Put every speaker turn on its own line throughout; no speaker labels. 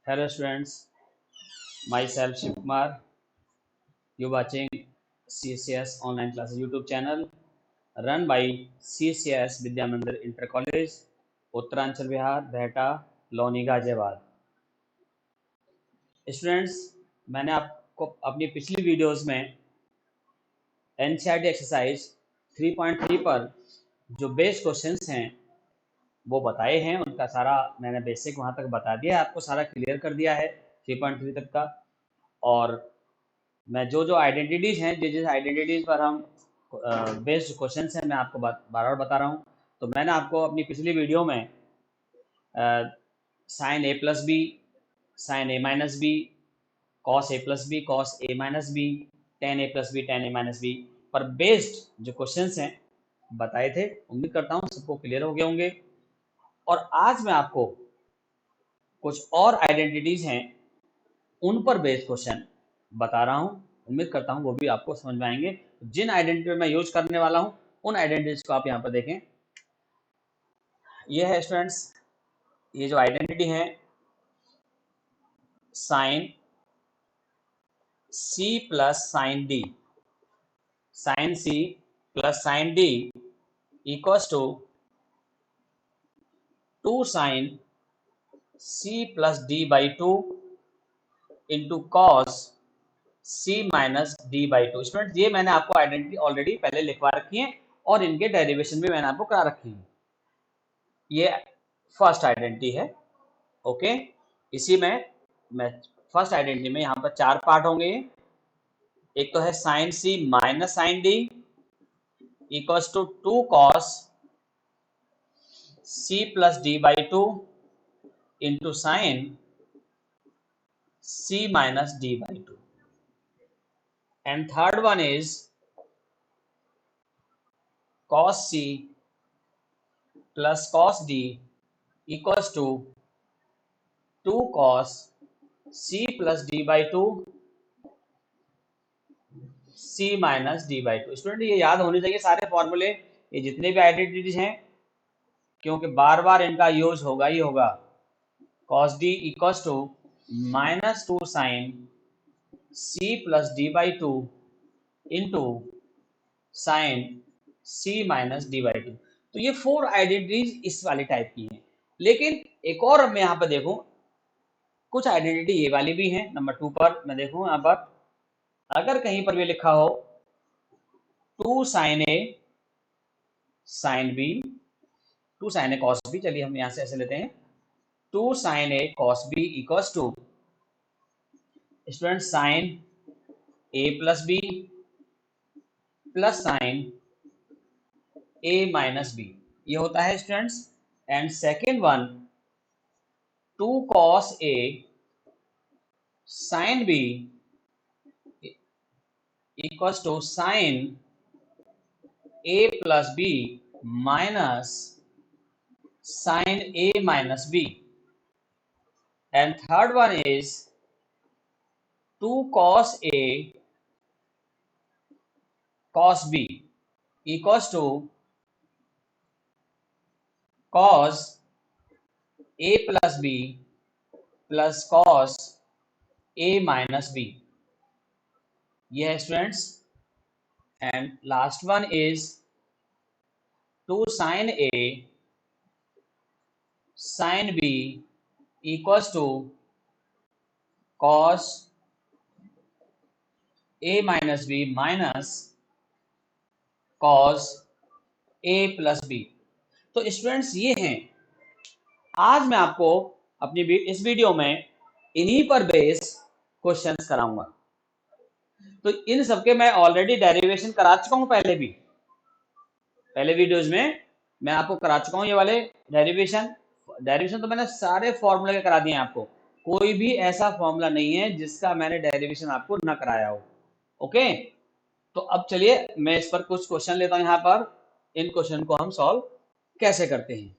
Hello students, myself Shiv Kumar. You watching CCS online classes YouTube channel run by CCS Vidya Mandir Inter College, Uttaranchal Bihar, Bahta, Loni, Ghaziabad. Students, मैंने आपको अपनी पिछली videos में NCERT exercise 3.3 पर जो base questions हैं वो बताए हैं। उनका सारा मैंने बेसिक वहाँ तक बता दिया है, आपको सारा क्लियर कर दिया है 3.3 तक का। और मैं जो आइडेंटिटीज़ हैं, जिस आइडेंटिटीज़ पर हम बेस्ड क्वेश्चन हैं, मैं आपको बार बार बता रहा हूँ। तो मैंने आपको अपनी पिछली वीडियो में sign A plus B, sign A minus B, cos A plus B, cos A minus B, ten A plus B, ten A minus B पर बेस्ड जो क्वेश्चंस हैं बताए थे। उम्मीद करता हूँ सबको क्लियर हो गए होंगे। और आज मैं आपको कुछ और आइडेंटिटीज़ हैं उन पर बेस्ड क्वेश्चन बता रहा हूँ। उम्मीद करता हूँ वो भी आपको समझ में आएंगे। जिन आइडेंटिटी मैं यूज करने वाला हूँ उन आइडेंटिटीज को आप यहाँ पर देखें। ये है स्टूडेंट्स, ये जो आइडेंटिटी है sine C plus sine D, sine C plus sine D equals to 2 sine C plus D by 2 into cos C minus D by 2। Student, ये मैंने आपको आइडेंटिटी ऑलरेडी पहले लिखवा रखी है और इनके डेरिवेशन भी मैंने आपको करा रखी है। ये फर्स्ट आइडेंटिटी है। ओके, इसी में मैं फर्स्ट आइडेंटिटी में यहाँ पर 4 पार्ट होंगे। एक तो है sine C minus sine D equals to 2 cos C plus D by 2 into sine C minus D by 2। And third one is cos c plus cos d equals to 2 cos c plus d by 2 c minus d by 2। Student, ये याद होने चाहिए सारे फॉर्मूले, ये जितने भी identities हैं, क्योंकि बार बार इनका यूज होगा ही होगा। cos d equals to minus 2 sin c plus d by 2 into sin c minus d by 2। तो ये 4 आइडेंटिटीज इस वाली टाइप की हैं। लेकिन एक और मैं यहाँ पर देखूं, कुछ आइडेंटिटी ये वाली भी हैं। नंबर 2 पर मैं देखूं, यहाँ पर अगर कहीं पर भी लिखा हो 2 sine A sine B, 2 sine A cos B, चलिए हम यहाँ से ऐसे लेते हैं 2 sine A cos B equals to student sine A plus B plus sine A minus B, ये होता है students. And second one 2 cos A sine B equals to sine A plus B minus sine A minus B. And third one is 2 cos a cos b equals to cos a plus b plus cos a minus b, ये है students. And last one is 2 sin a sin b equals to cos a minus b minus cos a plus b। तो students, ये हैं। आज मैं आपको अपनी इस वीडियो में इन्हीं पर बेस क्वेश्चंस कराऊंगा। तो इन सबके मैं ऑलरेडी डेरिवेशन करा चुका हूं पहले वीडियोस में मैं आपको करा चुका हूं ये वाले डेरिवेशन तो मैंने सारे फॉर्मूले के करा दिए हैं आपको। कोई भी ऐसा फॉर्मूला नहीं है जिसका मैंने डेरिवेशन आपको ना कराया हो। ओके, तो अब चलिए मैं इस पर कुछ क्वेश्चन लेता हूं। यहाँ पर इन क्वेश्चन को हम सॉल्व कैसे करते हैं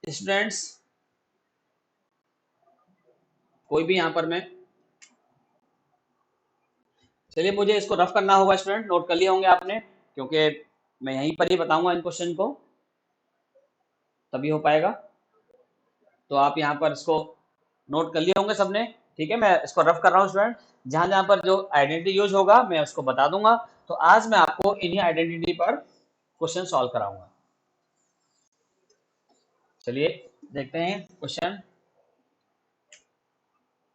स्टूडेंट्स। कोई भी यहाँ पर मैं, चलिए मुझे इसको रफ करना होगा स्टूडेंट, नोट कर लिए होंगे आपने, क्योंकि मैं यहीं पर ही बताऊंगा इन क्वेश्चन को, तभी हो पाएगा। तो आप यहाँ पर इसको नोट कर लिए होंगे सबने, ठीक है। मैं इसको रफ कर रहा हूँ स्टूडेंट, जहां जहां पर जो आइडेंटिटी यूज होगा मैं उसको बता दूंगा। तो आज मैं आपको इन्हीं आइडेंटिटी पर क्वेश्चन सॉल्व कराऊंगा। चलिए देखते हैं क्वेश्चन।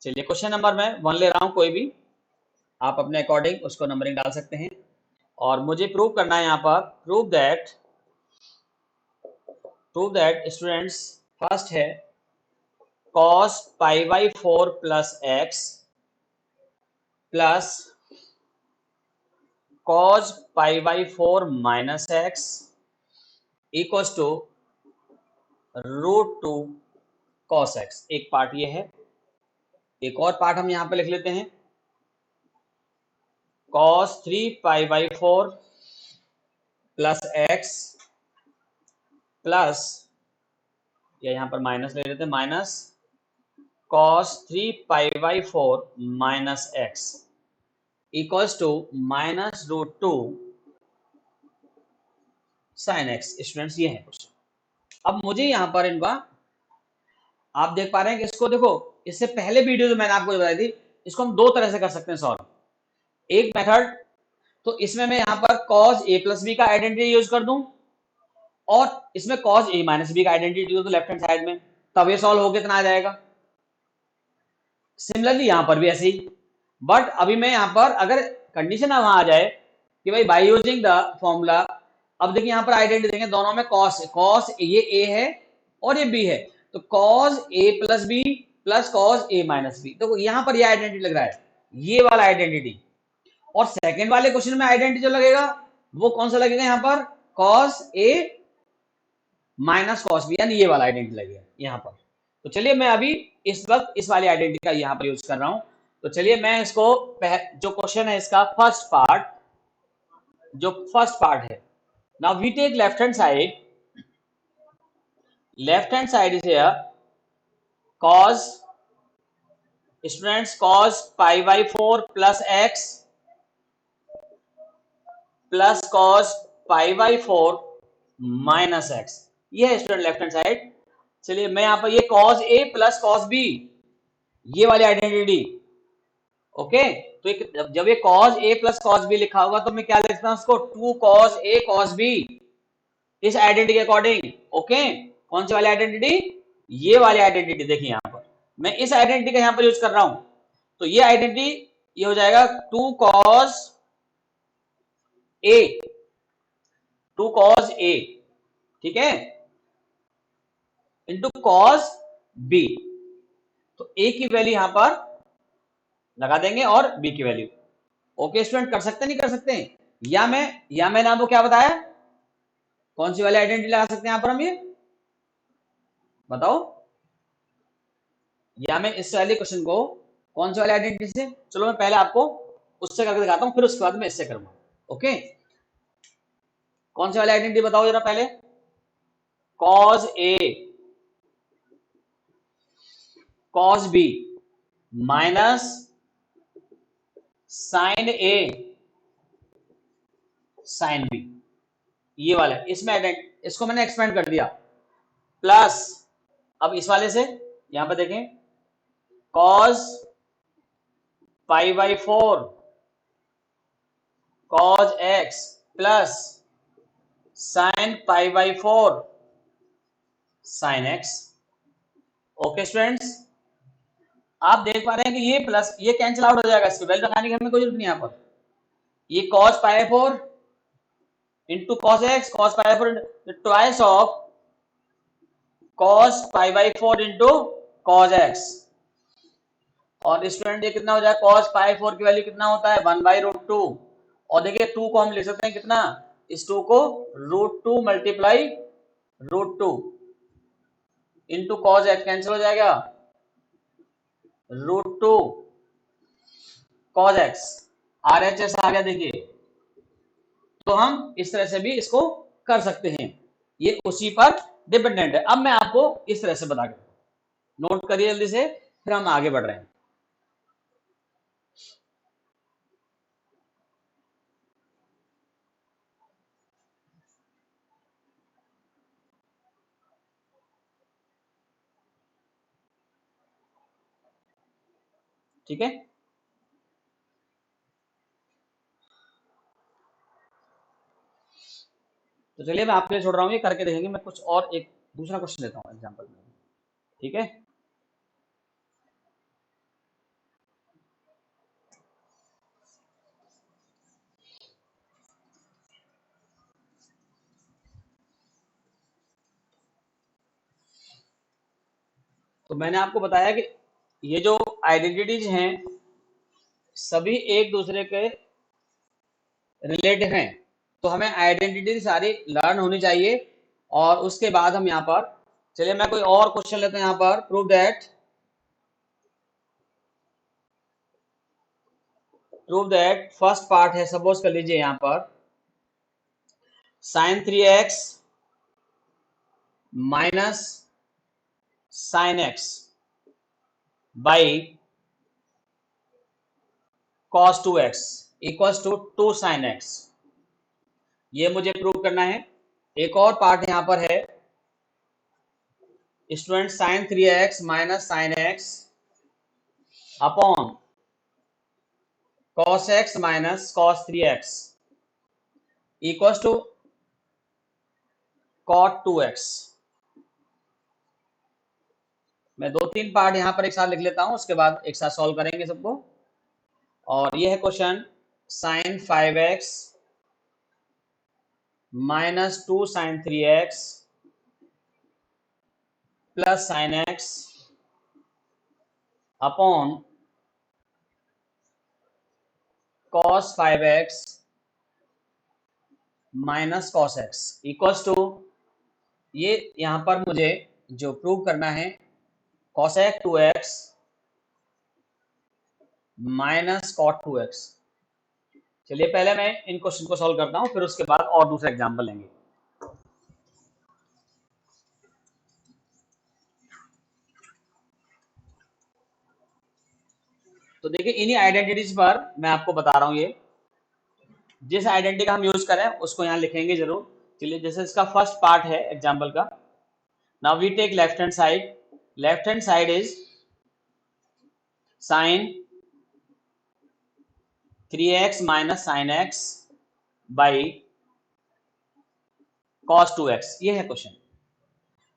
चलिए क्वेश्चन नंबर मैं 1 ले रहा हूं, कोई भी आप अपने अकॉर्डिंग उसको नंबरिंग डाल सकते हैं। और मुझे प्रूव करना है यहाँ पर, प्रूव दैट स्टूडेंट्स, फर्स्ट है cos pi by 4 plus X plus cos pi by 4 minus X equals to root 2 cos X. एक पार्ट ये है। एक और पार्ट हम यहां पे लिख लेते हैं, cos 3 pi by 4 plus X plus, या यहां पर माइनस ले लेते हैं, minus cos 3 pi by 4 minus X equals to minus root 2 sine X. Students ये है क्वेश्चन। अब मुझे यहां पर इनका, आप देख पा रहे हैं कि इसको देखो, इससे पहले वीडियो जो मैंने आपको बताई थी, इसको हम दो तरह से कर सकते हैं सॉल्व। एक मेथड, तो इसमें मैं यहां पर cos a प्लस बी का आइडेंटिटी यूज कर दूं और इसमें cos a माइनस बी का identity use left hand side में, तब ये सॉल्व होके इतना आ जाएगा। सिमिलरली यहां पर भी ऐसे ही, बट अभी मैं यहां पर अगर कंडीशन वहां आ जाए कि भाई बाय यूजिंग द फॉर्मूला, अब देखिए यहां पर आइडेंटिटी देंगे, दोनों में cos ये a है और ये b है, तो cos a plus B plus cos a minus B. तो यहां पर ये आइडेंटिटी लग रहा है, ये वाला आइडेंटिटी। और सेकंड वाले क्वेश्चन में आइडेंटिटी जो लगेगा वो कौन सा लगेगा, यहां पर cos a minus cos b, यानी ये वाला आइडेंटिटी लगेगा यहां पर। तो चलिए मैं अभी इस वक्त इस वाली आइडेंटिटी का यहां पर यूज कर रहा हूं। तो चलिए मैं इसको, जो क्वेश्चन है इसका फर्स्ट पार्ट, जो फर्स्ट पार्ट है, now we take left hand side is here cos, students cos pi by 4 plus X plus cos pi by 4 minus X, ये है स्टूडेंट लेफ्ट हैंड साइड। चलिए मैं यहां पर ये cos a plus cos b, ये वाली आइडेंटिटी, ओके। तो एक, जब ये cos a plus cos b लिखा होगा तो मैं क्या लिखता हूं उसको, 2 cos a cos b, इस आइडेंटिटी के अकॉर्डिंग, ओके। कौन सी वाली आइडेंटिटी, ये वाली आइडेंटिटी। देखिए यहां पर मैं इस आइडेंटिटी का यहां पर यूज कर रहा हूं, तो ये आइडेंटिटी ये हो जाएगा 2 cos a, 2 cos a, ठीक है, इंटू cos b। तो a की वैल्यू यहां पर लगा देंगे और b की वैल्यू, ओके स्टूडेंट। कर सकते नहीं कर सकते, या मैंने आपको क्या बताया, कौन सी वाली आइडेंटिटी लगा सकते हैं यहां पर हम, ये बताओ। या मैं इस वाले क्वेश्चन को कौन सी वाली आइडेंटिटी से, चलो मैं पहले आपको उससे करके दिखाता हूं, फिर उसके बाद मैं इससे करूंगा, ओके। कौन सी वाली आइडेंटिटी बताओ जरा पहले, cos a cos b minus sin a sin b, ये वाला है। इसमें इसको मैंने एक्सपेंड कर दिया, प्लस अब इस वाले से यहां पर देखें, cos pi by 4 cos x plus sin pi by 4 sin x, okay students. आप देख पा रहे हैं कि ये प्लस ये कैंसिल आउट हो जाएगा, इसकी वैल्यू लगाने की हमें कोई जरूरत नहीं यहां पर। ये cos pi 4 into cos x, cos pi 4 twice of cos pi by 4 into cos x। और स्टूडेंट ये कितना हो जाए, cos पाई 4 की वैल्यू कितना होता है, 1 बाई रूट 2। और देखिए 2 को हम लिख सकते हैं कितना, इस 2 को root 2 multiply root 2 into cos x, cancel हो जाएगा, रूट 2 cos x, RHS आ गया देखिए। तो हम इस तरह से भी इसको कर सकते हैं, ये उसी पर डिपेंडेंट है। अब मैं आपको इस तरह से बता के, नोट करिए जल्दी से, फिर हम आगे बढ़ रहे हैं। ठीक है, तो चलिए मैं आपके लिए छोड़ रहा हूँ, ये करके देखेंगे। मैं कुछ और एक दूसरा क्वेश्चन लेता हूँ एग्जाम्पल में, ठीक है। तो मैंने आपको बताया कि ये जो आइडेंटिटीज हैं सभी एक दूसरे के रिलेटिव हैं, तो हमें आइडेंटिटी सारी लर्न होनी चाहिए। और उसके बाद हम यहाँ पर, चलिए मैं कोई और क्वेश्चन लेते हैं यहाँ पर। प्रूव दैट फर्स्ट पार्ट है, सपोज कर लीजिए यहाँ पर sine 3x minus sine X by cos 2x equals to 2 sin x। ये मुझे प्रूव करना है। एक और पार्ट यहां पर है student, sine 3x minus sine X upon cos x minus cos 3x equals to cot 2x। मैं 2-3 पार्ट यहां पर एक साथ लिख लेता हूं, उसके बाद एक साथ सॉल्व करेंगे सबको। और ये है question, sine 5x minus 2 sine 3x plus sine X upon cos 5x minus cos x equals to, ये यहां पर मुझे जो प्रूव करना है cosec 2x minus cot 2x। चलिए पहले मैं इन क्वेश्चन को सॉल्व करता हूं, फिर उसके बाद और दूसरा एग्जांपल लेंगे। तो देखिए इन्हीं आइडेंटिटीज पर मैं आपको बता रहा हूं, ये जिस आइडेंटिटी का हम यूज करें उसको यहां लिखेंगे जरूर। चलिए जैसे इसका फर्स्ट पार्ट है एग्जाम्पल का, now we take left hand side. Left hand side is sine 3x minus sine X by cos 2x, ये है क्वेश्चन।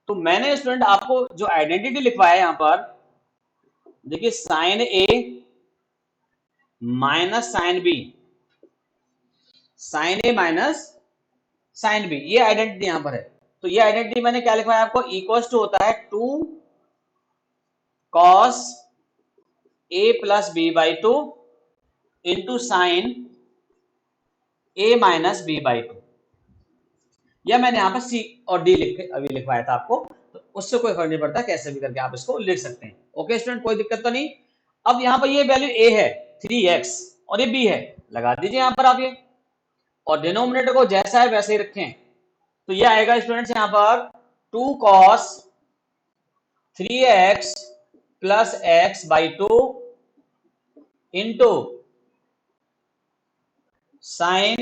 तो मैंने स्टूडेंट आपको जो आइडेंटिटी लिखवाया है यहां पर, देखिए sign A minus sine B, sign A minus sine B, ये आइडेंटिटी यहां पर है। तो ये आइडेंटिटी मैंने क्या लिखवाया आपको, इक्वल्स टू होता है 2 cos a plus B by 2 into sine a minus B by 2। या मैंने यहां पर सी और डी लिख के अभी लिखवाया था आपको, तो उससे कोई फर्क नहीं पड़ता, कैसे भी करके आप इसको लिख सकते हैं। ओके स्टूडेंट, कोई दिक्कत तो नहीं। अब यहां पर ये वैल्यू a है 3x और ये b है, लगा दीजिए यहां पर आप ये, और डिनोमिनेटर को जैसा है वैसे ही रखें। तो ये आएगा स्टूडेंट्स यहां पर 2 cos 3x plus x by 2 into sign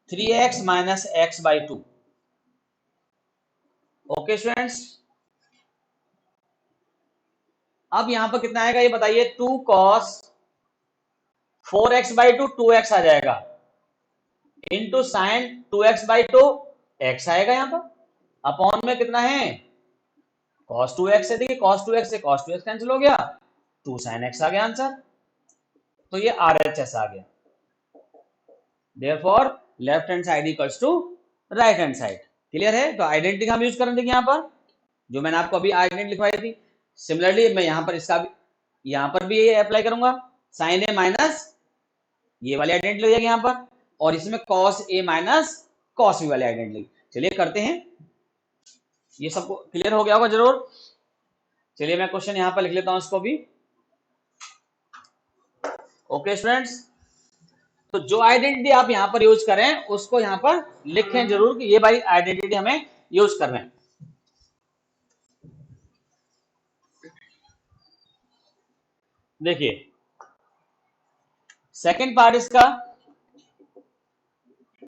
3x minus x by 2। Okay students, अब यहां पर कितना आएगा ये बताइए, 2 cos 4x बाई 2 2x आ जाएगा into sine 2x by 2 x आएगा यहां पर, अपॉन में कितना है cos 2x है। देखिए cos 2x से cos 2x कैंसिल हो गया, 2 sin x आ गया आंसर। तो ये RHS आ गया। Therefore left hand side equals to right hand side. Clear है। तो आइडेंटिटी हम यूज करेंगे यहां पर, जो मैंने आपको अभी आइडेंटिटी लिखवाई थी। सिमिलरली मैं यहां पर इसका भी, यहां पर भी ये अप्लाई करूंगा, साइन ए माइनस ये वाली आइडेंटिटी हो जाएगी यहां पर, और इसमें cos a minus cos b वाली आइडेंटिटी। चलिए करते हैं, ये सबको क्लियर हो गया होगा जरूर। चलिए मैं क्वेश्चन यहां पर लिख लेता हूं इसको भी। ओके स्टूडेंट्स, तो जो आइडेंटिटी आप यहां पर यूज करें उसको यहां पर लिखें जरूर कि ये भाई आइडेंटिटी हमें यूज कर रहे हैं। देखिए सेकंड पार्ट इसका,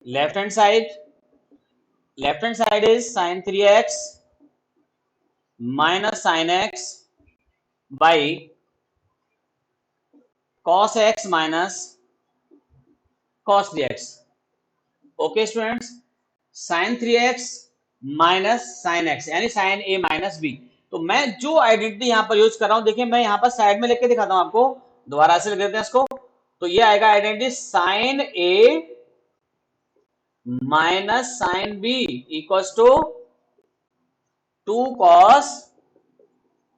left hand side is sine 3x minus sine x by cos x minus cos 3x। Okay students, sin 3x minus sin x यानी sin a माइनस b। तो मैं जो आइडेंटिटी यहां पर यूज कर रहा हूं, देखिए मैं यहां पर साइड में लिख के दिखाता हूं आपको, दोबारा से लिख देते हैं इसको। तो ये आएगा identity sin a minus sin b equals to 2 cos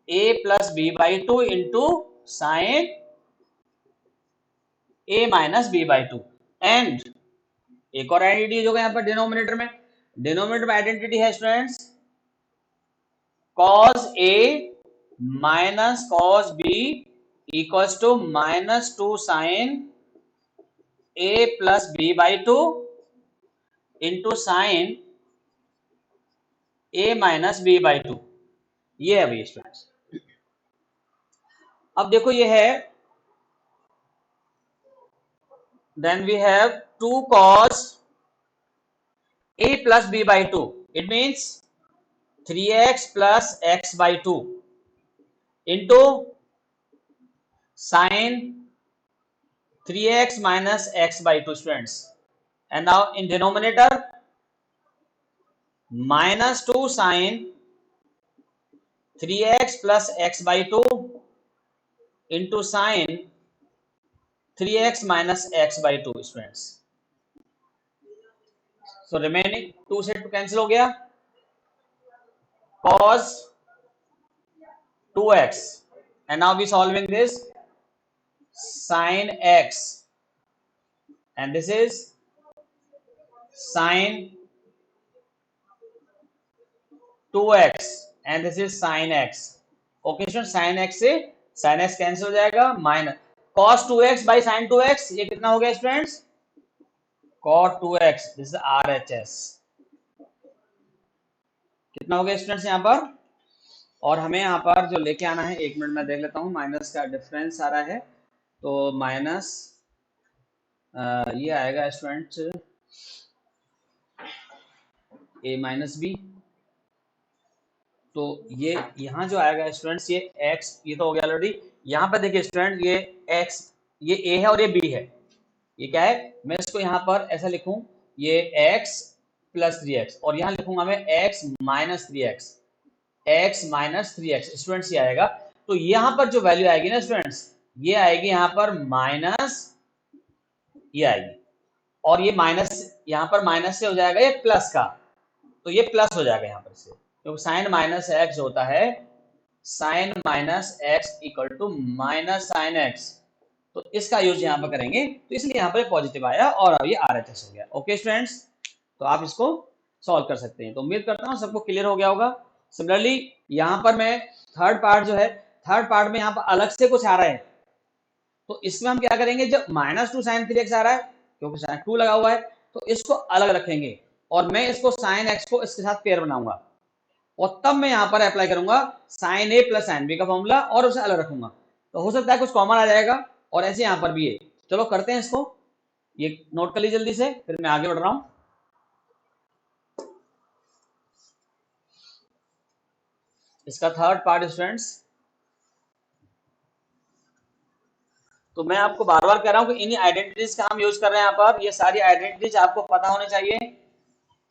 a plus b by 2 into sine a minus b by 2। And एक और आइडेंटिटी होगा यहां पर डिनोमिनेटर में आइडेंटिटी है students cos a minus cos b equals to minus 2 sine a plus b by 2 into sine a minus b by 2। ये है भैया स्टूडेंट्स। अब देखो ये है, then we have 2 cos a plus b by 2, it means 3x plus x by 2 into sin 3x minus x by 2 students, and now in denominator minus 2 sin 3x plus x by 2 into sin 3x minus x by 2 students। so remaining 2 से 2 cancel हो गया, cos 2x, and now we solving this sin x, and this is sin 2x and this is sin x। Okay student, sin x से sin x cancel हो जाएगा, minus cos 2x by sin 2x, ये कितना हो गया students, cot 2x, this is RHS। कितना हो गया स्टूडेंट्स यहाँ पर, और हमें यहाँ पर जो लेके आना है, एक मिनट में देख लेता हूँ, माइनस का डिफरेंस आ रहा है, तो माइनस ये आएगा स्टूडेंट्स a माइनस बी। तो ये यहाँ जो आएगा स्टूडेंट्स, ये x, ये तो हो गया ऑलरेडी। यहाँ पर देखिए स्टूडेंट, ये x, ये a है और ये b है। ये क्या है, मैं इसको यहाँ पर ऐसा लिखूं, ये x प्लस 3x, और यहाँ लिखूंगा मैं x minus 3x, x minus 3x students, ये आएगा। तो यहाँ पर जो वैल्यू आएगी ना स्टूडेंट्स, ये आएगी यहाँ पर माइनस, ये आएगी, और ये माइनस, यहाँ पर माइनस से हो जाएगा ये प्लस का, तो ये प्लस हो जाएगा यहाँ पर से, क्योंकि साइन माइनस एक्स होता है, sine minus X equal to minus sine X, तो इसका यूज यहाँ पर करेंगे, तो इसलिए यहाँ पर पॉजिटिव आया और अब ये RHS हो गया। ओके स्टूडेंट्स, तो आप इसको सॉल्व कर सकते हैं। तो उम्मीद करता हूँ सबको क्लियर हो गया होगा। सिमिलरली यहाँ पर मैं थर्ड पार्ट जो है, थर्ड पार्ट में यहाँ पर अलग से कुछ आ रहा है, तो इसमें हम क्या करेंगे, जब माइनस 2 साइन 3x आ रहा है, क्योंकि साइन 2 लगा हुआ है, तो इसको अलग रखेंगे, और मैं इसको साइन x को इसके साथ पेयर बनाऊंगा, और तब मैं यहाँ पर अप्लाई करूंगा sine a plus sine b का फॉर्मूला, और उसे अलग रखूंगा। तो हो सकता है कुछ कॉमन आ जाएगा, और ऐसे यहाँ पर भी है। चलो करते हैं इसको, ये नोट कर लीजिए जल्दी से, फिर मैं आगे बढ़ रहा हूं। इसका थर्ड पार्ट स्टूडेंट्स, तो मैं आपको बार बार कह रहा हूं कि इन्हीं आइडेंटिटीज का हम यूज कर रहे हैं यहाँ पर। ये सारी आइडेंटिटीज आपको पता होने चाहिए,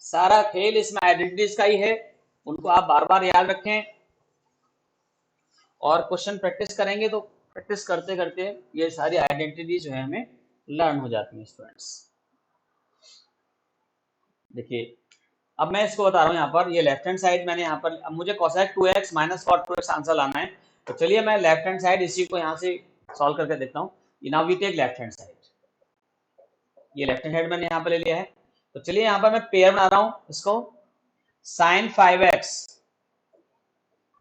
सारा खेल इसमें आइडेंटिटीज का ही है, उनको आप बार बार याद रखें, और क्वेश्चन प्रैक्टिस करेंगे तो प्रैक्टिस करते करते ये सारी आइडेंटिटी जो है हमें लर्न हो जाती है स्टूडेंट्स। देखिए अब मैं इसको बता रहा हूँ, यहाँ पर ये लेफ्ट हैंड साइड मैंने यहाँ पर, अब मुझे cosec 2x minus cot 2x answer लाना है, तो चलिए मैं लेफ्ट हैंड साइड इसी को यहाँ से सॉल्व करके देखता हूँ। Now we take left hand side, ये लेफ्ट हैंड साइड मैंने यहाँ पर ले लिया है, तो चलिए यहाँ पर मैं पेयर बना रहा हूँ इसको, sin 5x,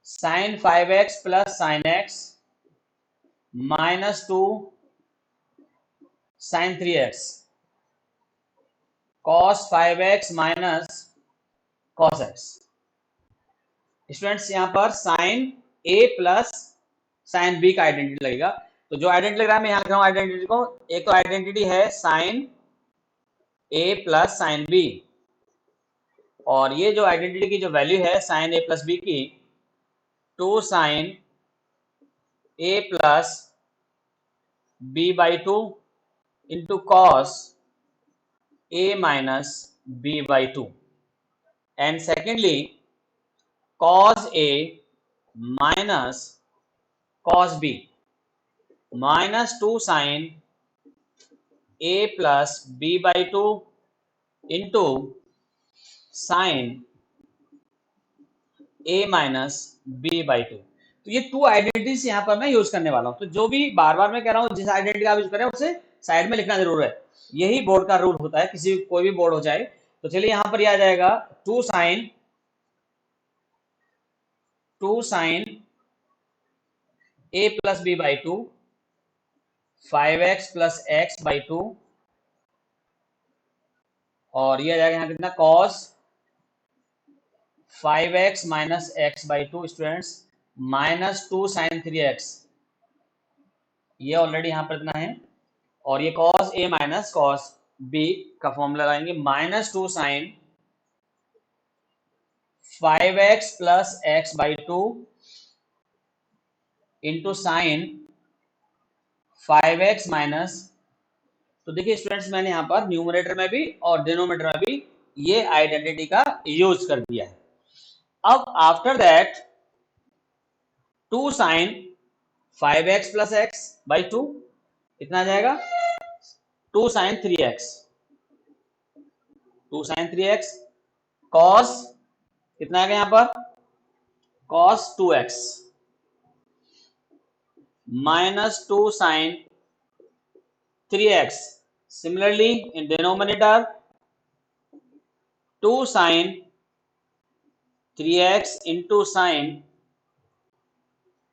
sin 5x plus sin x minus 2 sin 3x cos 5x minus cos x। Students यहाँ पर sin a plus sin b का आइडेंटिटी लगेगा, तो जो आइडेंटिटी लग रहा है मैं यहाँ लिख रहा हूँ आइडेंटिटी को, एक तो आइडेंटिटी है sin a plus sin b, और ये जो आइडेंटिटी की जो वैल्यू है sin a प्लस b की, 2 sin a plus b/2 into cos a minus b/2, and secondly cos a minus cos b minus 2 sin a plus b/2 into sin a minus b/2। तो ये to identities यहाँ पर मैं use करने वाला हूँ। तो जो भी बार बार मैं कह रहा हूँ जिस आइडेंटिटी का यूज करें उसे साइड में लिखना जरूर है। यही बोर्ड का रूल होता है, किसी कोई भी बोर्ड हो जाए। तो चलिए यहाँ पर यह आ जाएगा 2 sin a plus b/2 5x plus x/2 और ये आ जाएगा यहाँ कितना cos 5x minus x/2 students minus 2 sin 3x, ये ऑलरेडी यहाँ पर इतना है। और ये cos a minus cos b का फॉर्मूला लगाएंगे minus 2 sin 5x plus x/2 into sine 5x minus, तो देखिए स्टूडेंट्स मैंने यहाँ पर न्यूमरेटर में भी और डिनोमिनेटर में भी ये आइडेंटिटी का यूज कर दिया है। अब after that 2 sin 5x plus x/2 कितना आ जाएगा 2 sin 3x, 2 sin 3x cos कितना आ गया यहाँ पर cos 2x minus 2 sin 3x, similarly in denominator 2 sin 3x into sin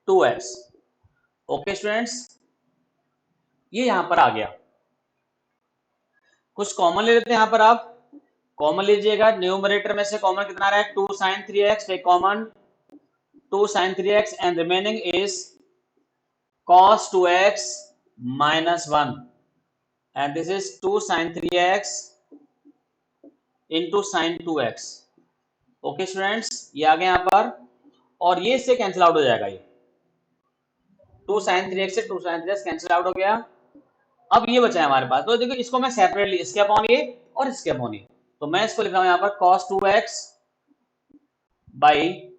2x। Okay students, ये यहां पर आ गया। कुछ कॉमन ले लेते हैं यहां पर, आप कॉमन लीजिएगा। न्यूमरेटर में से कॉमन कितना आ रहा है 2 sin 3x, take common 2 sin 3x and remaining is cos 2x minus 1 and this is 2 sin 3x into sin 2x। Okay students, ये आ गया यहां पर और ये इससे कैंसिल आउट हो जाएगा। ये 2 sin 3x से 2 sin 3x कैंसिल आउट हो गया। अब ये बचा है हमारे पास, तो देखो इसको मैं सेपरेटली इसके अपॉन ये और इसके अपॉन ये, तो मैं इसको लिख रहा हूं यहां पर cos 2x by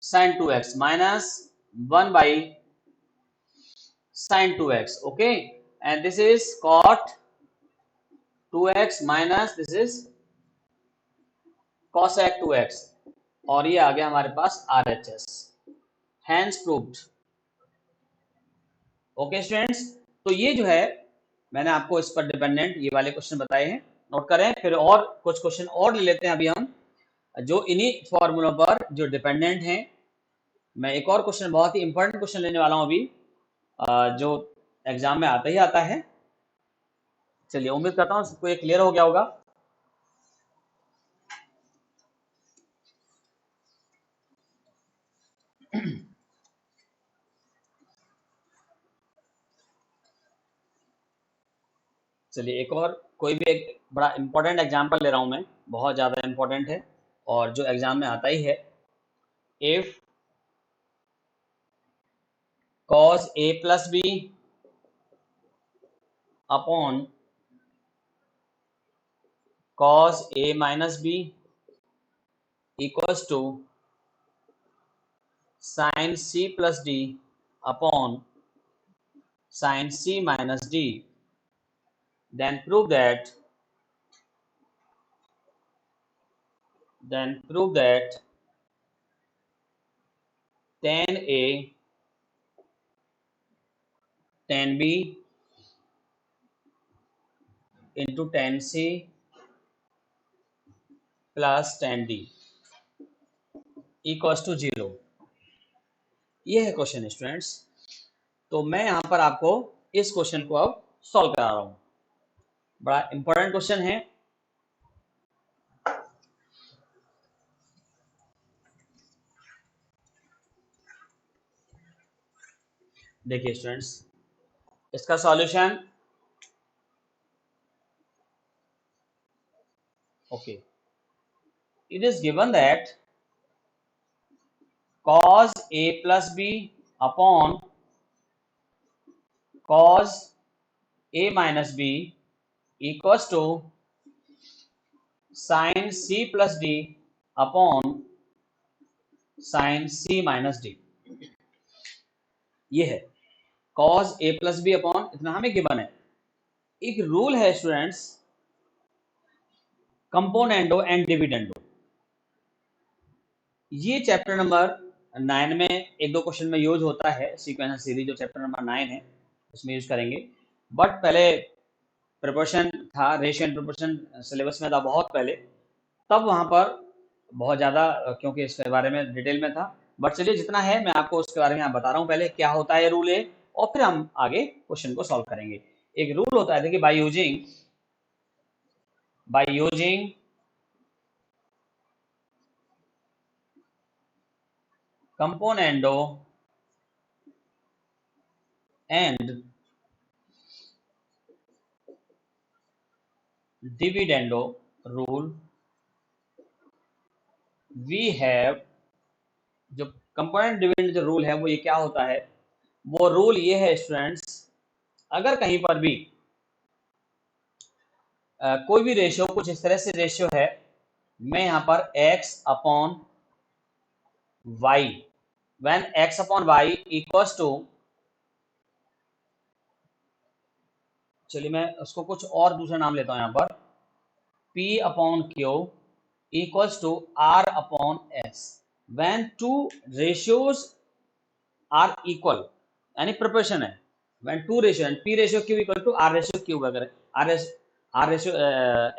sin 2x minus 1 by sin 2x। Okay, and this is cot 2x minus this is cosec 2x और ये आ गया हमारे पास RHS, hence proved. Okay students, तो ये जो है मैंने आपको इस पर डिपेंडेंट ये वाले क्वेश्चन बताए हैं, नोट करें। फिर और कुछ क्वेश्चन और ले लेते हैं अभी हम, जो इन्हीं फॉर्मूलों पर जो डिपेंडेंट हैं। मैं एक और क्वेश्चन, बहुत ही इंपॉर्टेंट क्वेश्चन लेने वाला हूं अभी, जो एग्जाम में आता ही आता है। चलिए, उम्मीद करता हूं सबको ये क्लियर हो गया होगा। चलिए, एक और कोई भी एक बड़ा इंपॉर्टेंट एग्जाम्पल ले रहा हूं मैं, बहुत ज़्यादा इंपॉर्टेंट है और जो एग्जाम में आता ही है। If cos a plus B upon cos a minus B equals to sin c plus d upon sin c minus d, then prove that tan a tan b into tan c plus tan d equals to 0। ये है question students. तो मैं यहां पर आपको इस question को अब सॉल्व करा रहा हूं। बड़ा इंपॉर्टेंट क्वेश्चन है। देखिए स्टूडेंट्स, इसका solution, okay, it is given that cos a plus B upon cos a minus b equals to sin c plus d upon sin c minus d। ये है cos a plus b upon इतना हमें given है। एक rule है students, componendo and dividendo. ये chapter number 9 में एक दो क्वेश्चन में यूज होता है। सीक्वेंस सीरीज जो चैप्टर नंबर 9 है उसमें यूज करेंगे, बट पहले प्रोपोर्शन था, रेशियो एंड प्रोपोर्शन सिलेबस में था बहुत पहले, तब वहां पर बहुत ज़्यादा क्योंकि इसके बारे में डिटेल में था। बट चलिए जितना है मैं आपको उसके बारे में यहाँ बता रहा हूँ पहले क्या होता है रूल है, और फिर हम आगे क्वेश्चन को सॉल्व करेंगे। एक रूल होता है, देखिए, by using componendo and dividendo rule we have, जो कंपोनेंट डिविडेंड जो रूल है वो ये क्या होता है, वो रूल ये है स्टूडेंट्स, अगर कहीं पर भी कोई भी रेशियो कुछ इस तरह से रेशियो है, मैं यहां पर x upon y, when x upon y equals to, चलिए मैं उसको कुछ और दूसरा नाम लेता हूं यहां पर, p upon q equals to r upon s, when two ratios are equal, यानी प्रोपोर्शन है, when two ratio p ratio q equal to r ratio q, अगर r रेशियो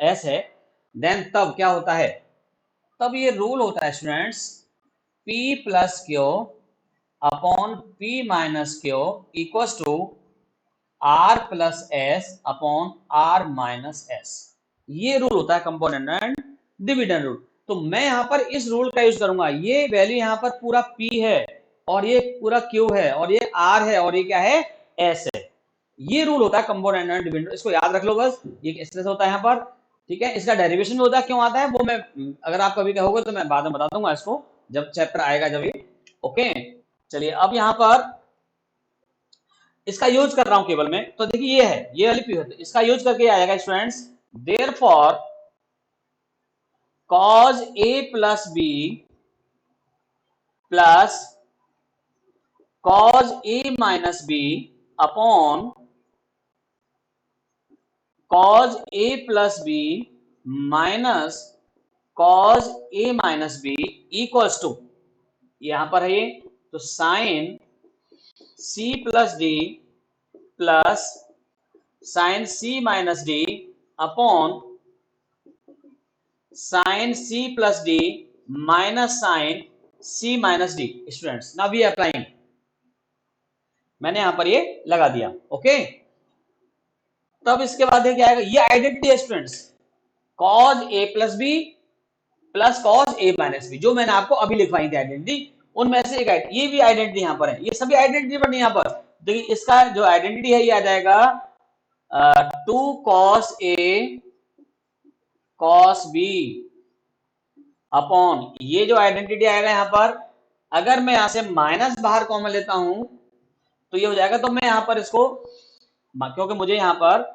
s है, देन तब क्या होता है, तब ये रूल होता है students, p plus Q upon p minus Q equals to r plus s upon r minus s। ये रूल होता है कंपोनेंट एंड डिविडेंड रूल। तो मैं यहां पर इस रूल का यूज करूंगा, ये वैल्यू यहां पर पूरा p है और ये पूरा q है और ये r है और ये क्या है, s है। ये रूल होता है कंपोनेंट एंड डिविडेंड, इसको याद रख लो बस, ये इस तरह से होता है यहाँ पर, ठीक है। इसका डेरिवेशन भी होता है, क्यों आता है वो मैं, अगर आप कभी कहोगे तो मैं बाद में बता दूंगा इसको, जब चैप्टर आएगा जब ये, ओके। चलिए अब यहाँ पर इसका यूज कर रहा हूं केवल मैं, तो देखिए ये है, ये वाली पी, इसका यूज करके आएगा students, therefore cos a plus b plus cos a minus b upon cos a plus b minus cos a minus b equals to, यहां पर है ये, तो sine c plus d plus sine c minus d upon sine c plus d minus sine c minus d। Students now we applying, मैंने यहां पर ये लगा दिया, ओके। तब इसके बाद क्या आएगा, ये आइडेंटिटी है students, cos a plus b plus cos a minus b, जो मैंने आपको अभी लिखवाई थी आइडेंटिटी, उनमें से एक ये भी आइडेंटिटी यहां पर है, ये सभी आइडेंटिटी पर नहीं, यहां पर देखिए इसका जो आइडेंटिटी है ये आ जाएगा 2 cos a cos b upon, ये जो आइडेंटिटी आएगा यहां पर, अगर मैं यहां से माइनस बाहर कॉमन लेता हूं तो ये हो जाएगा, तो मैं यहां पर इसको, क्योंकि मुझे यहां पर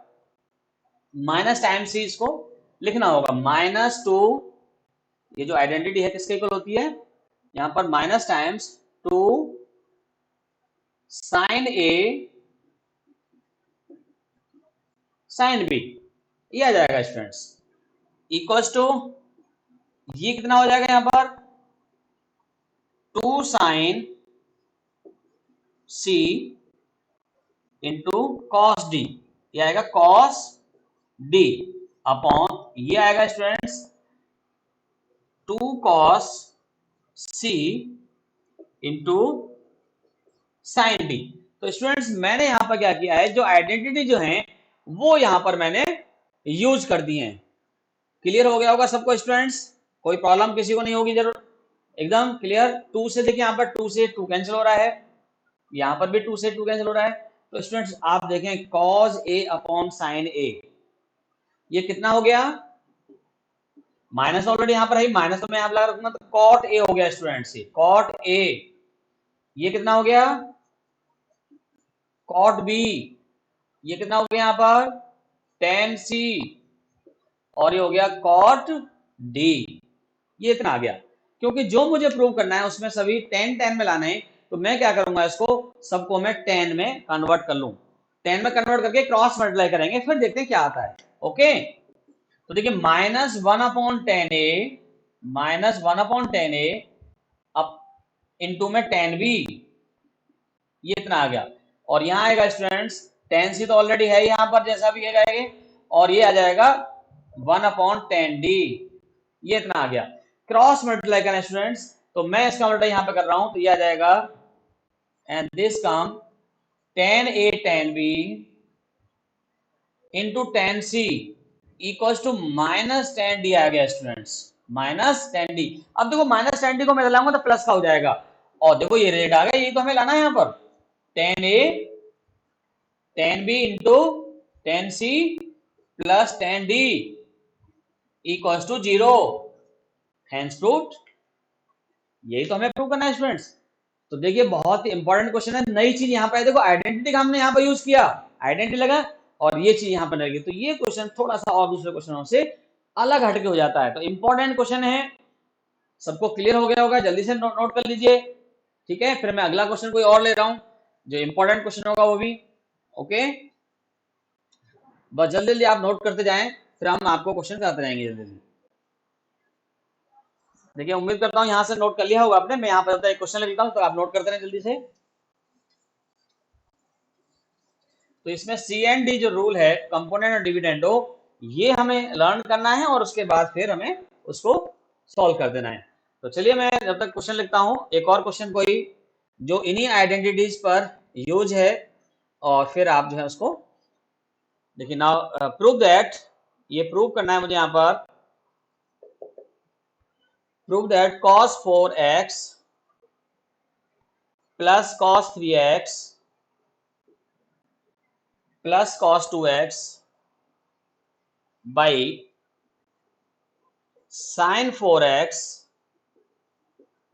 माइनस टाइम सी इसको लिखना होगा, -2, ये जो आइडेंटिटी है किसके इक्वल होती है, यहां पर minus times 2 sine A sine B, ये आ जाएगा स्टूडेंट्स, इक्वल्स टू, ये कितना हो जाएगा यहां पर 2 साइन सी इंटू कॉस डी, ये आएगा कॉस डी अपॉन, ये आएगा स्टूडेंट्स 2 कॉस सी इंटू साइन डी। तो स्टूडेंट्स मैंने यहां पर क्या किया है, जो आइडेंटिटी जो है वो यहां पर मैंने यूज कर दी है। क्लियर हो गया होगा सबको स्टूडेंट्स, कोई प्रॉब्लम किसी को नहीं होगी जरूर, एकदम क्लियर। 2 से देखिए यहां पर 2 से 2 कैंसिल हो रहा है, यहां पर भी 2 से 2 कैंसिल हो रहा है, तो स्टूडेंट्स आप देखें cos a upon sine a, ये कितना हो गया, माइनस ऑलरेडी यहां पर है, माइनस तो मैं यहां लगा रखूंगा, तो cot a हो गया स्टूडेंट्स, ये cot a, ये कितना हो गया cot b ये कितना हो गया यहाँ पर tan c, और ये हो गया cot d, ये इतना आ गया। क्योंकि जो मुझे प्रूव करना है उसमें सभी tan में लाना है, तो मैं क्या करूंगा, इसको सबको मैं tan में कन्वर्ट कर लूं, tan में कन्वर्ट करके क्रॉस मल्टीप्लाई करेंगे, फिर देखते हैं क्या आता है। ओके, तो देखिए -1/10a, -1/10a अब इनटू में tan b, ये इतना आ गया। और यहां आएगा स्टूडेंट्स tan c तो ऑलरेडी है यहां पर, जैसा भी है जाएगा, और ये आ जाएगा 1/10d, ये इतना आ गया। क्रॉस मल्टीप्लाई करना स्टूडेंट्स, तो मैं इसका मल्टीप्लाई यहां पे कर रहा हूं, तो ये आ जाएगा and this come tan a tan b into tan c equals to -tan d आ गया स्टूडेंट्स, -tan d। अब देखो -tan d को मैं लाऊंगा तो प्लस का हो जाएगा, और देखो ये रेट आ गया, ये तो हमें लाना है यहाँ पर tan a tan b into tan c plus tan d equals to 0, hence proved. यही तो हमें प्रूव करना है स्टूडेंट्स। तो देखिए बहुत ही इंपॉर्टेंट क्वेश्चन है, नई चीज यहाँ पे देखो, आइडेंटिटी का हमने यहाँ पर यूज किया, आइडेंटिटी लगा और ये चीज यहाँ पर लगी, तो ये क्वेश्चन थोड़ा सा और दूसरे क्वेश्चनों से अलग हटके हो जाता है। तो इंपॉर्टेंट क्वेश्चन है, सबको क्लियर हो गया होगा, जल्दी से नोट कर लीजिए, ठीक है। फिर मैं अगला क्वेश्चन कोई और ले रहा हूं जो इंपॉर्टेंट क्वेश्चन होगा वो भी। ओके, बस जल्दी जल्दी आप नोट करते जाएं, फिर हम आपको क्वेश्चन कराते रहेंगे जल्दी जल्दी। देखिए उम्मीद करता हूं यहां से नोट कर लिया होगा आपने, मैं यहाँ पर एक क्वेश्चन लिखता हूं तो आप नोट करते रहें जल्दी से। तो इसमें सी एंड डी जो रूल है, कंपोनेंट और डिविडेंडो, ये हमें लर्न करना है और उसके बाद फिर हमें उसको सॉल्व कर देना है। तो चलिए मैं जब तक क्वेश्चन लिखता हूं, एक और क्वेश्चन कोई जो इन्हीं आइडेंटिटीज पर यूज है, और फिर आप जो है उसको देखिए। नाउ प्रूव दैट, ये प्रूव करना है मुझे यहाँ पर, prove that cos 4x plus cos 3x plus cos 2x by sin 4x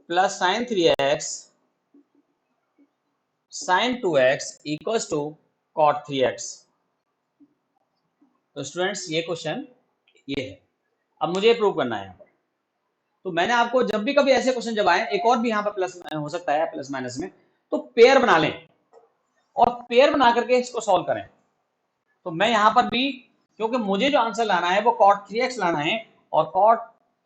plus sin 3x sin 2x equals to cot 3x। तो स्टूडेंट्स ये क्वेश्चन ये है, अब मुझे प्रूव करना है यहाँ पर। तो मैंने आपको जब भी कभी ऐसे क्वेश्चन जब आए, एक और भी यहाँ पर प्लस हो सकता है प्लस माइनस में, तो पेयर बना लें और पेयर बना करके इसको सॉल्व करें। तो मैं यहाँ पर भी, क्योंकि मुझे जो आंसर लाना है वो cot 3x लाना है, और cot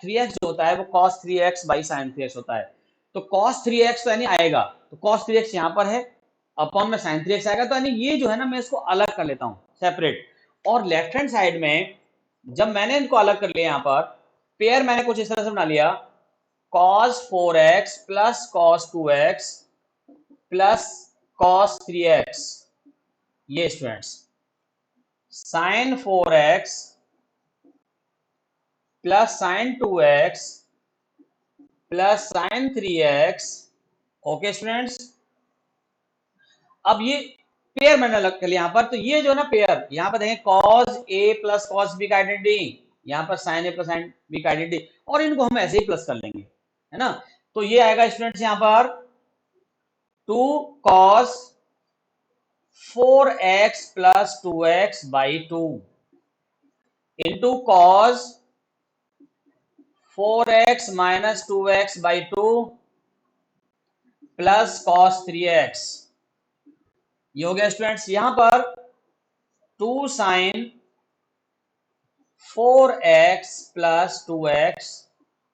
3x जो होता है वो cos 3x by sin 3x होता है। तो cos 3x तो यानी आएगा, तो cos 3x यहाँ पर है, अपॉन में sin 3x आएगा, तो यानी ये जो है ना मैं इसको अलग कर लेता हूँ सेपरेट। और लेफ्ट हैंड साइड में जब मैंने इनको अलग कर लिया, यहाँ पर पेयर मैंने कुछ इस तरह से बना लिया, cos 4x plus cos 2x plus cos 3x, ये students sin 4x plus sin 2x plus sin 3x। Okay students, अब ये पेयर मैंने अलग कर लिया यहाँ पर, तो ये जो है ना पेयर, यहाँ पर देखें cos a plus cos b का आइडेंटिटी, यहाँ पर sin a plus sin b का आइडेंटिटी, और इनको हम ऐसे ही प्लस कर लेंगे, है ना। तो ये आएगा स्टूडेंट्स यहाँ पर 2 cos 4x plus 2x by 2 into cos 4x minus 2x by 2 plus cos 3x। ये हो गया स्टूडेंट्स, यहां पर 2 sin 4x plus 2x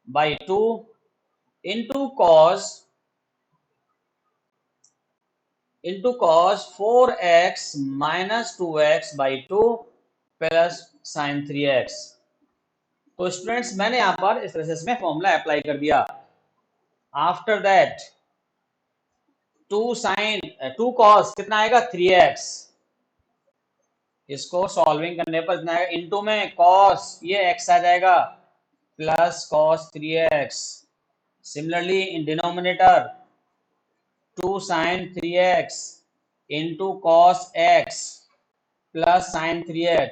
by 2 into cos 4x minus 2x by 2 plus sin 3x। तो स्टूडेंट्स मैंने यहां पर इस तरह से इसमें फॉर्मूला अप्लाई कर दिया। आफ्टर दैट 2 cos कितना आएगा 3x, इसको सॉल्विंग करने पर इतना आएगा, इंटू में cos ये x आ जाएगा plus cos 3x। Similarly in denominator 2 sin 3x into cos x plus sin 3x।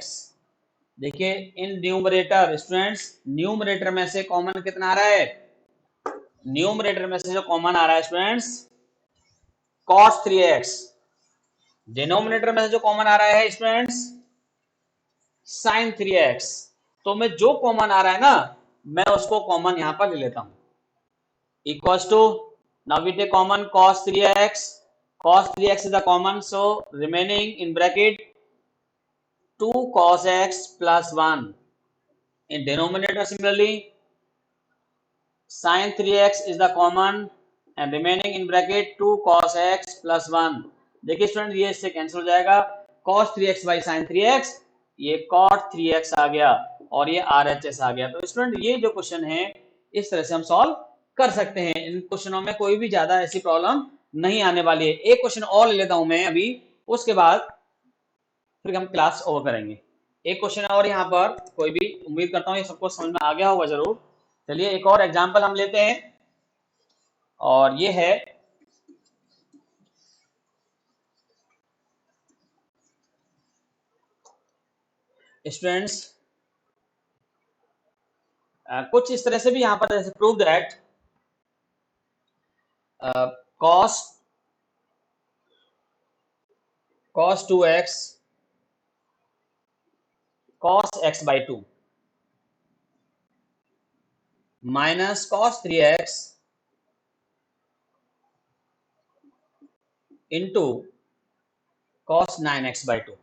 देखिए इन न्यूमरेटर स्टूडेंट्स, न्यूमरेटर में से कॉमन कितना आ रहा है, न्यूमरेटर में से जो कॉमन आ रहा है स्टूडेंट्स cos 3x, डिनोमिनेटर में से जो कॉमन आ रहा है स्टूडेंट्स sin 3x, तो मैं जो कॉमन आ रहा है ना मैं उसको कॉमन यहां पर ले लेता हूं, equals to, now we take common cos 3x, cos 3x is the common, so remaining in bracket 2 cos x plus 1, in denominator similarly sin 3x is the common and remaining in bracket 2 cos x plus 1। देखिए student ये इससे cancel हो जाएगा, cos 3x by sin 3x, ये cot 3x आ गया और ये RHS आ गया। तो स्टूडेंट ये जो क्वेश्चन है इस तरह से हम सॉल्व कर सकते हैं, इन क्वेश्चनों में कोई भी ज्यादा ऐसी प्रॉब्लम नहीं आने वाली है। एक क्वेश्चन और ले लेता हूं मैं अभी, उसके बाद फिर हम क्लास ओवर करेंगे। एक क्वेश्चन और यहाँ पर, कोई भी, उम्मीद करता हूँ ये सबको समझ में आ गया होगा जरूर। चलिए एक और एग्जाम्पल हम लेते हैं और ये है स्टूडेंट्स कुछ इस तरह से भी यहाँ पर जैसे prove that cos 2x cos x by 2 minus cos 3x into cos 9x by 2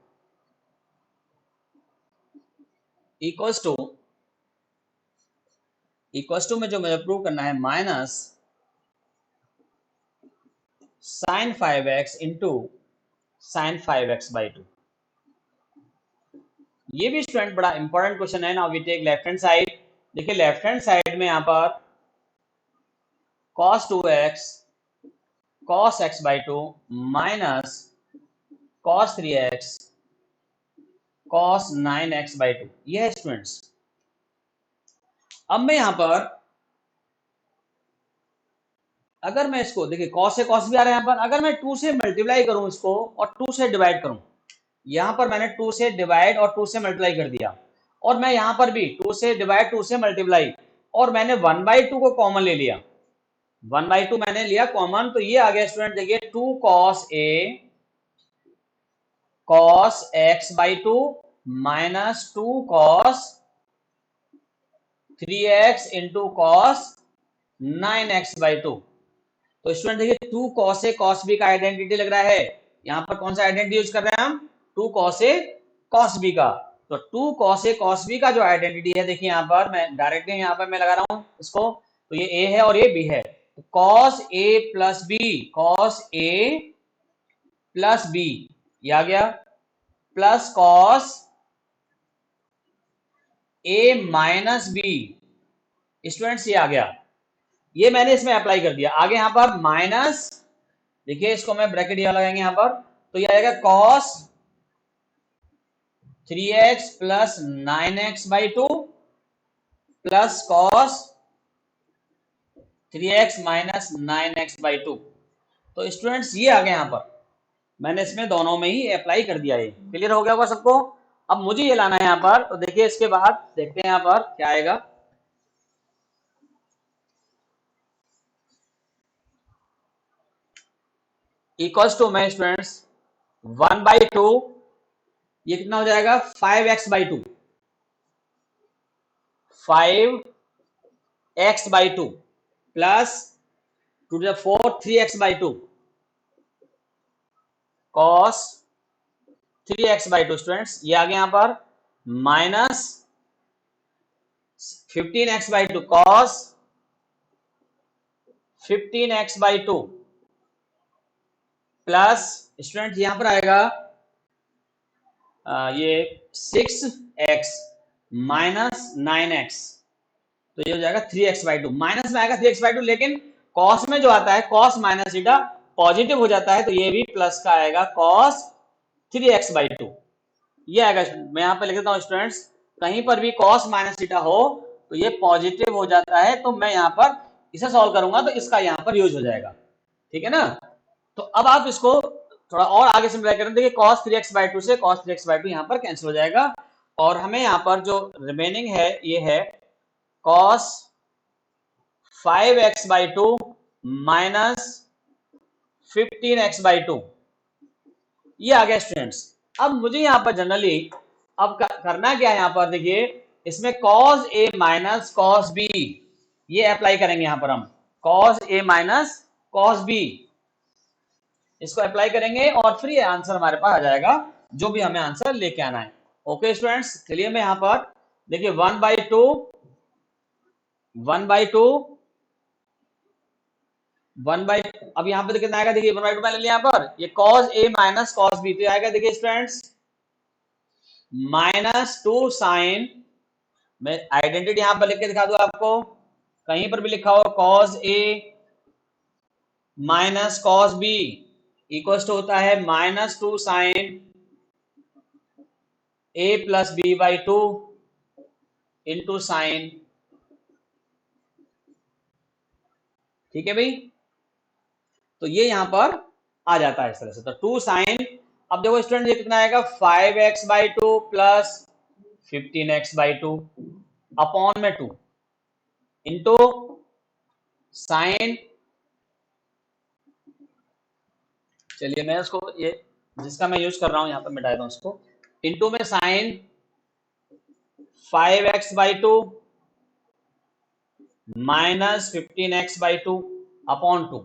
equals to में जो मुझे प्रूव करना है minus sin 5x into sin 5x by 2। ये भी स्टूडेंट बड़ा इंपॉर्टेंट क्वेश्चन है। Now we take left hand side, देखिए लेफ्ट हैंड साइड में यहाँ पर cos 2x cos x by 2 minus cos 3x cos 9x by 2, ये है स्टूडेंट्स। अब मैं यहां पर अगर मैं इसको देखिए cos से cos भी आ रहा है यहां पर, अगर मैं 2 से मल्टीप्लाई करूं इसको और 2 से डिवाइड करूं, यहां पर मैंने 2 से डिवाइड और 2 से मल्टीप्लाई कर दिया, और मैं यहां पर भी 2 से डिवाइड 2 से मल्टीप्लाई, और मैंने 1/2 को कॉमन ले लिया, 1/2 मैंने लिया कॉमन, तो ये आ गया स्टूडेंट देखिए 2 cos a cos x by 2 minus 2 cos 3x into cos 9x by 2। तो स्टूडेंट देखिए 2 cos a cos b का आइडेंटिटी लग रहा है, यहां पर कौन सा आइडेंटिटी यूज कर रहे हैं हम, 2 cos a cos b का। तो 2 cos a cos b का जो आइडेंटिटी है देखिए यहां पर मैं डायरेक्टली यहां पर मैं लगा रहा हूं इसको, तो ये a है और ये b है, तो cos a plus b, cos a plus b ये आ गया, plus cos a minus b, students ये आ गया, ये मैंने इसमें अप्लाई कर दिया। आगे यहां पर माइनस, देखिए इसको मैं ब्रैकेट ये लगाएंगे यहां पर, तो ये आएगा cos 3x plus 9x by 2 plus cos 3x minus 9x by 2। तो स्टूडेंट्स ये आ गया यहां पर, मैंने इसमें दोनों में ही अप्लाई कर दिया। ये क्लियर हो गया होगा सबको। अब मुझे ये लाना है यहां पर, तो देखिए इसके बाद देखते हैं यहां पर क्या आएगा। इक्वल्स टू में स्टूडेंट्स 1/2, ये कितना हो जाएगा 5x by 2, 5x by 2 plus 2 to the 4 3x by 2 cos 3x by 2 students, ये आ गया यहां पर minus 15x by 2 cos 15x by 2 plus student यहां पर आएगा ये 6x माइनस 9x, तो ये हो जाएगा 3x by 2, माइनस में आएगा 3x by 2, लेकिन cos में जो आता है cos माइनस थीटा पॉजिटिव हो जाता है, तो ये भी प्लस का आएगा cos 3x by 2, ये आएगा। मैं यहाँ पे लिख देता हूँ स्टूडेंट्स, कहीं पर भी cos माइनस थीटा हो तो ये पॉजिटिव हो जाता है, तो मैं यहाँ पर इसे सॉल्व करूंगा तो इसका यहाँ पर यूज हो जाएगा, ठीक है ना। तो अब आप इसको थोड़ा और आगे सिंप्लीफाई करें, देखिए cos 3x by 2 से cos 3x by 2 यहाँ पर कैंसिल हो जाएगा, और हमें यहाँ पर जो रिमेनिंग है ये है cos 5x by 2 minus 15x by 2 ये आ गया स्टूडेंट्स। अब मुझे यहाँ पर जनरली अब करना क्या है, यहाँ पर देखिए इसमें cos a minus cos b ये अप्लाई करेंगे यहाँ पर हम, cos a minus cos b इसको अप्लाई करेंगे और फिर ये आंसर हमारे पास आ जाएगा जो भी हमें आंसर लेके आना है। ओके स्टूडेंट्स, चलिए मैं यहाँ पर देखिए 1/2 1/2 अब यहाँ पे कितना आएगा, देखिए 1/2 मैंने लिया यहाँ पर, ये cos a minus cos b तो आएगा देखिए स्टूडेंट्स -2 साइन, मैं आइडेंटिटी यहां पर लिख के दिखा दूं आपको, कहीं पर भी लिखा हो cos a minus cos b equal to होता है -2 sine a plus b/2 into sine, ठीक है भाई। तो ये यहां पर आ जाता है इस तरह से, तो 2 साइन, अब देखो स्टूडेंट ये कितना आएगा 5x/2 प्लस 15x/2 अपॉन में 2 इंटू साइन, चलिए मैं इसको ये जिसका मैं यूज कर रहा हूं यहां पर मिटा देता हूं उसको, इंटू में sign 5x/2 minus 15x/2 upon 2,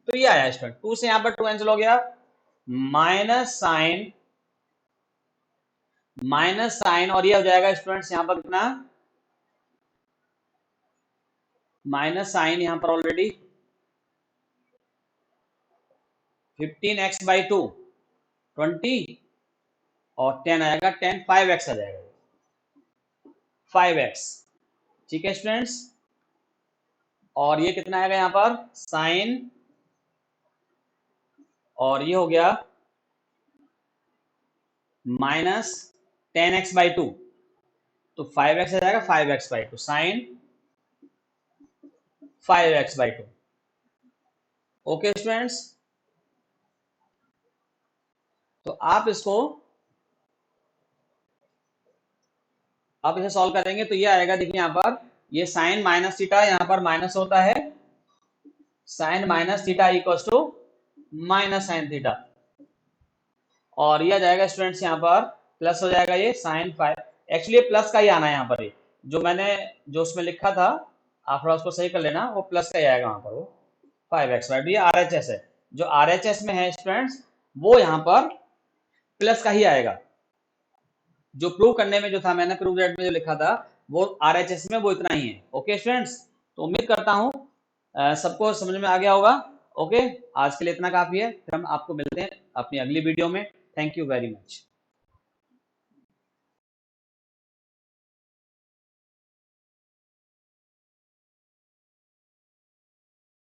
तो ये आया स्टूडेंट, 2 से यहां पर 2 कैंसिल हो गया, माइनस साइन और ये हो जाएगा स्टूडेंट्स यहां पर कितना, माइनस साइन यहां पर ऑलरेडी 15x/2 20 और 10 आएगा 10, 5x आ जाएगा 5x, ठीक है स्टूडेंट्स। और ये कितना आएगा यहां पर साइन, और ये हो गया माइनस 10x/2 तो 5x आ जाएगा 5x/2 sign 5x/2। Okay students, तो आप इसे सॉल्व करेंगे तो ये आएगा, देखिए यहां पर ये साइन माइनस थीटा यहां पर माइनस होता है, sine minus theta equals to minus sine theta, और ये आ जाएगा स्टूडेंट्स यहां पर प्लस हो जाएगा ये साइन 5, एक्चुअली प्लस का ही आना है यहाँ पर, ये जो मैंने जो उसमें लिखा था आप थोड़ा उसको सही कर लेना, वो प्लस का ही आएगा वहां पर, वो 5x/2 ये RHS है, जो RHS में है स्टूडेंट्स वो यहाँ पर प्लस का ही आएगा, जो प्रूव करने में जो था मैंने प्रूव रेट में जो लिखा था वो RHS में वो इतना ही है। ओके स्टूडेंट्स, तो उम्मीद करता हूँ सबको समझ में आ गया होगा। ओके, आज के लिए इतना काफी है, फिर हम आपको मिलते हैं अपनी अगली वीडियो में। Thank you very much.